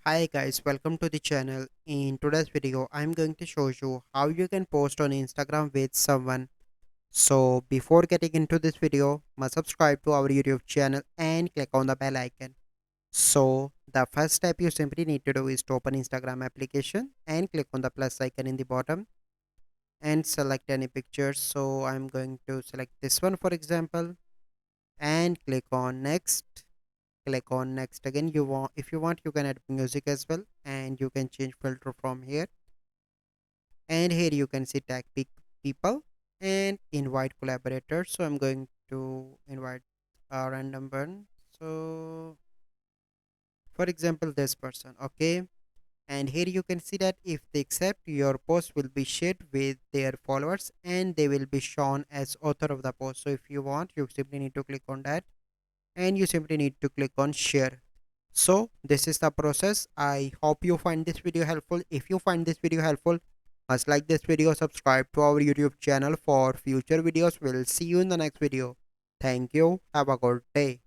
Hi guys, welcome to the channel. In today's video, I'm going to show you how you can post on Instagram with someone. So before getting into this video, must subscribe to our YouTube channel and click on the bell icon. So the first step you simply need to do is to open Instagram application and click on the plus icon in the bottom and select any picture. So I'm going to select this one for example and click on next. Click on next again. You want If you want, you can add music as well, and you can change filter from here. And here you can see tag people and invite collaborators. So I'm going to invite a random one. So for example, this person. Okay, and here you can see that if they accept, your post will be shared with their followers and they will be shown as author of the post. So if you want, you simply need to click on that and you simply need to click on share. So this is the process. I hope you find this video helpful. If you find this video helpful, must like this video, subscribe to our YouTube channel for future videos. We'll see you in the next video. Thank you. Have a good day.